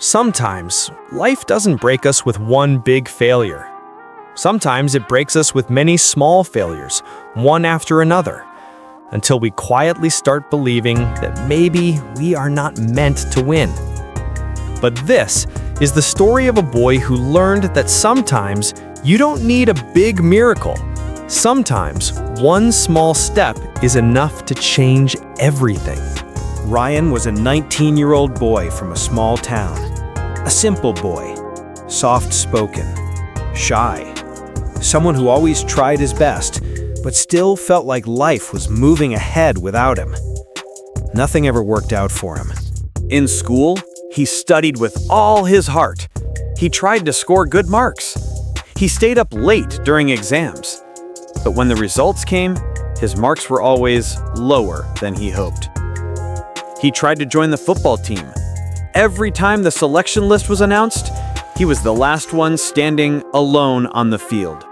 Sometimes, life doesn't break us with one big failure. Sometimes it breaks us with many small failures, one after another, until we quietly start believing that maybe we are not meant to win. But this is the story of a boy who learned that sometimes you don't need a big miracle. Sometimes one small step is enough to change everything. Ryan was a 19-year-old boy from a small town. A simple boy, soft-spoken, shy. Someone who always tried his best, but still felt like life was moving ahead without him. Nothing ever worked out for him. In school, he studied with all his heart. He tried to score good marks. He stayed up late during exams. But when the results came, his marks were always lower than he hoped. He tried to join the football team. Every time the selection list was announced, he was the last one standing alone on the field.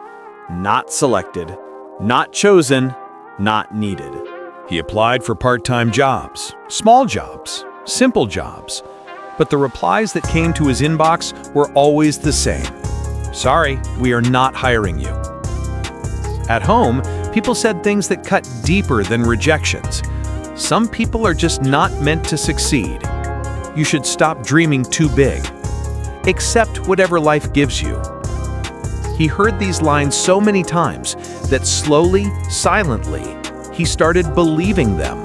Not selected, not chosen, not needed. He applied for part-time jobs, small jobs, simple jobs. But the replies that came to his inbox were always the same. Sorry, we are not hiring you. At home, people said things that cut deeper than rejections. Some people are just not meant to succeed. You should stop dreaming too big. Accept whatever life gives you. He heard these lines so many times that slowly, silently, he started believing them.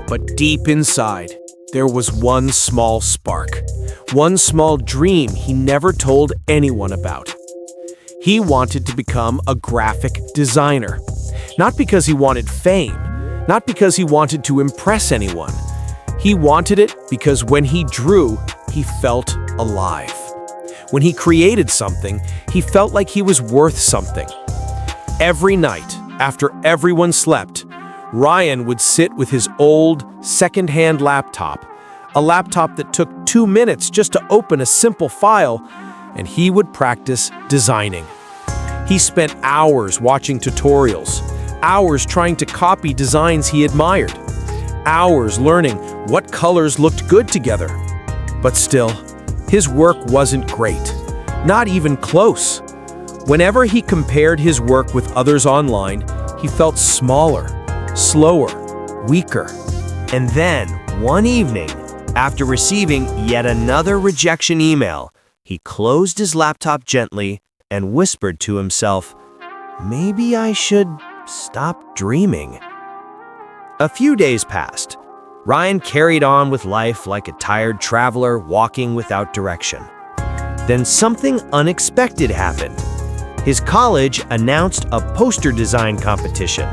But deep inside, there was one small spark, one small dream he never told anyone about. He wanted to become a graphic designer, not because he wanted fame, not because he wanted to impress anyone. He wanted it because when he drew, he felt alive. When he created something, he felt like he was worth something. Every night, after everyone slept, Ryan would sit with his old, second-hand laptop, a laptop that took 2 minutes just to open a simple file, and he would practice designing. He spent hours watching tutorials, hours trying to copy designs he admired, hours learning what colors looked good together. But still, his work wasn't great, not even close. Whenever he compared his work with others online, he felt smaller, slower, weaker. And then, one evening, after receiving yet another rejection email, he closed his laptop gently and whispered to himself, "Maybe I should stop dreaming." A few days passed. Ryan carried on with life like a tired traveler walking without direction. Then something unexpected happened. His college announced a poster design competition.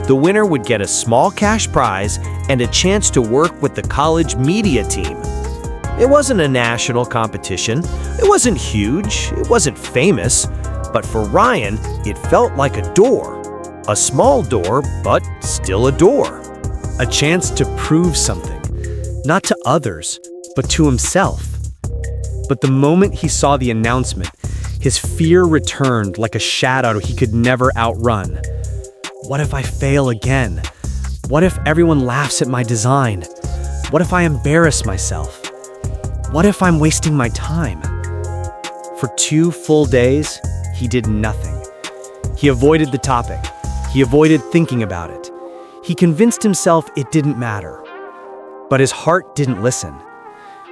The winner would get a small cash prize and a chance to work with the college media team. It wasn't a national competition. It wasn't huge. It wasn't famous. But for Ryan, it felt like a door. A small door, but still a door. A chance to prove something, not to others, but to himself. But the moment he saw the announcement, his fear returned like a shadow he could never outrun. What if I fail again? What if everyone laughs at my design? What if I embarrass myself? What if I'm wasting my time? For 2 full days, he did nothing. He avoided the topic. He avoided thinking about it. He convinced himself it didn't matter. But his heart didn't listen.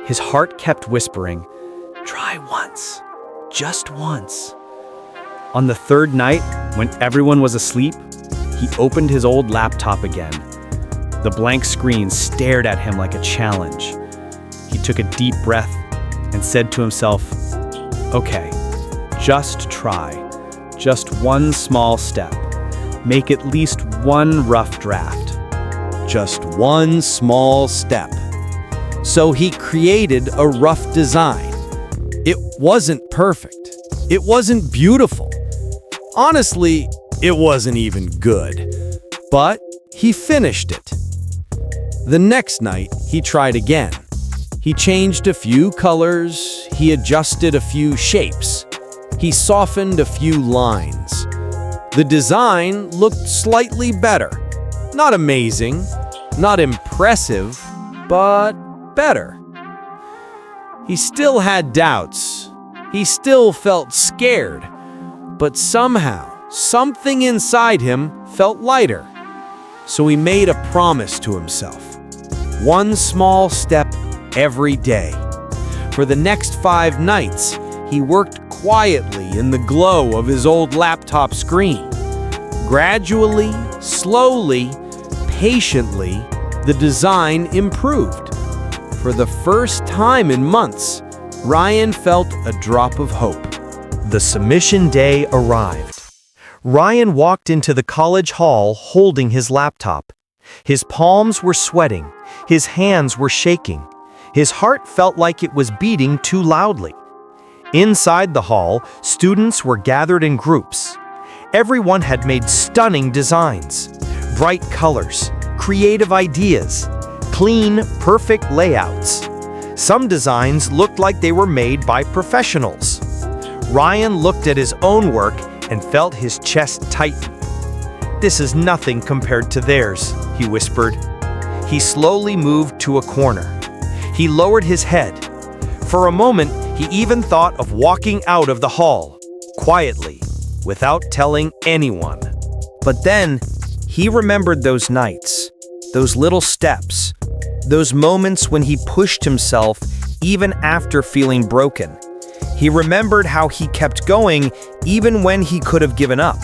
His heart kept whispering, "Try once, just once." On the 3rd night, when everyone was asleep, he opened his old laptop again. The blank screen stared at him like a challenge. He took a deep breath and said to himself, "Okay, just try. Just one small step. Make at least one rough draft. Just one small step." So he created a rough design. It wasn't perfect. It wasn't beautiful. Honestly, it wasn't even good. But he finished it. The next night, he tried again. He changed a few colors. He adjusted a few shapes. He softened a few lines. The design looked slightly better. Not amazing, not impressive, but better. He still had doubts. He still felt scared. But somehow, something inside him felt lighter. So he made a promise to himself. One small step every day. For the next 5 nights, he worked quietly in the glow of his old laptop screen. Gradually, slowly, patiently, the design improved. For the first time in months, Ryan felt a drop of hope. The submission day arrived. Ryan walked into the college hall holding his laptop. His palms were sweating. His hands were shaking. His heart felt like it was beating too loudly. Inside the hall, students were gathered in groups. Everyone had made stunning designs, bright colors, creative ideas, clean, perfect layouts. Some designs looked like they were made by professionals. Ryan looked at his own work and felt his chest tighten. "This is nothing compared to theirs," he whispered. He slowly moved to a corner. He lowered his head. For a moment, he even thought of walking out of the hall, quietly, without telling anyone. But then, he remembered those nights, those little steps, those moments when he pushed himself even after feeling broken. He remembered how he kept going even when he could have given up.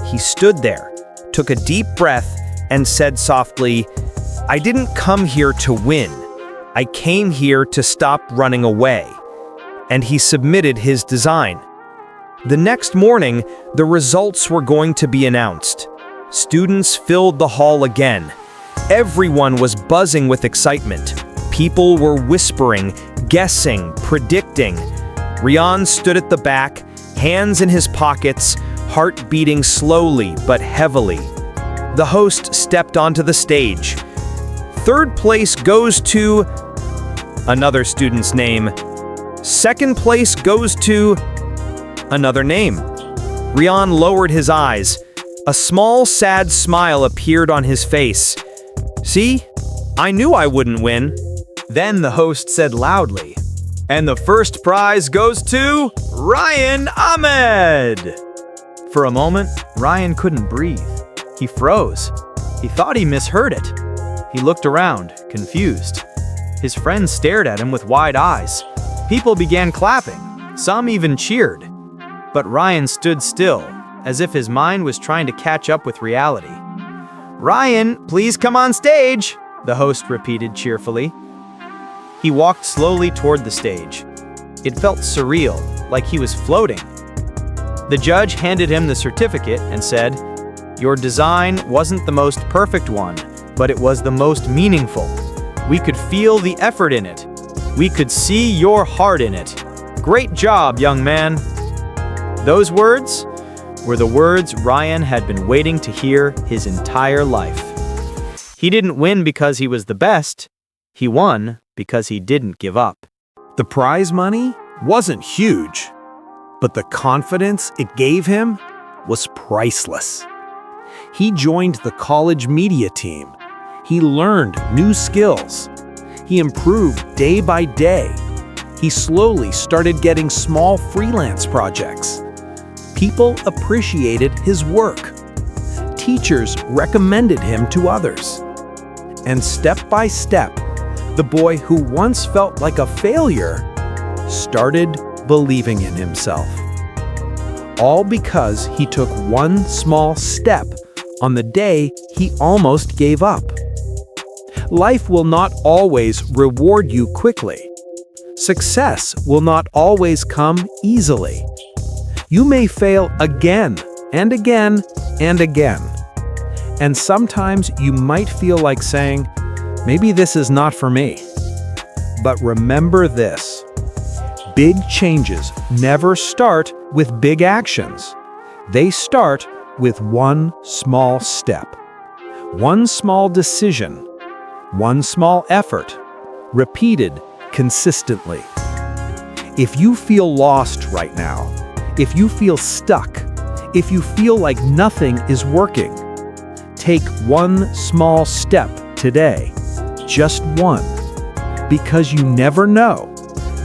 He stood there, took a deep breath, and said softly, "I didn't come here to win. I came here to stop running away." And he submitted his design. The next morning, the results were going to be announced. Students filled the hall again. Everyone was buzzing with excitement. People were whispering, guessing, predicting. Ryan stood at the back, hands in his pockets, heart beating slowly but heavily. The host stepped onto the stage. "Third place goes to..." Another student's name. "Second place goes to..." Another name. Ryan lowered his eyes. A small, sad smile appeared on his face. "See? I knew I wouldn't win." Then the host said loudly, "And the first prize goes to Ryan Ahmed!" For a moment, Ryan couldn't breathe. He froze. He thought he misheard it. He looked around, confused. His friends stared at him with wide eyes. People began clapping. Some even cheered. But Ryan stood still, as if his mind was trying to catch up with reality. "Ryan, please come on stage," the host repeated cheerfully. He walked slowly toward the stage. It felt surreal, like he was floating. The judge handed him the certificate and said, "Your design wasn't the most perfect one, but it was the most meaningful. We could feel the effort in it. We could see your heart in it. Great job, young man." Those words were the words Ryan had been waiting to hear his entire life. He didn't win because he was the best. He won because he didn't give up. The prize money wasn't huge, but the confidence it gave him was priceless. He joined the college media team. He learned new skills. He improved day by day. He slowly started getting small freelance projects. People appreciated his work. Teachers recommended him to others. And step by step, the boy who once felt like a failure started believing in himself. All because he took one small step on the day he almost gave up. Life will not always reward you quickly. Success will not always come easily. You may fail again and again and again. And sometimes you might feel like saying, maybe this is not for me. But remember this. Big changes never start with big actions. They start with one small step, one small decision, one small effort, repeated consistently. If you feel lost right now, if you feel stuck, if you feel like nothing is working, take one small step today, just one, because you never know.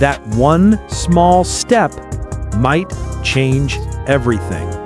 That one small step might change everything.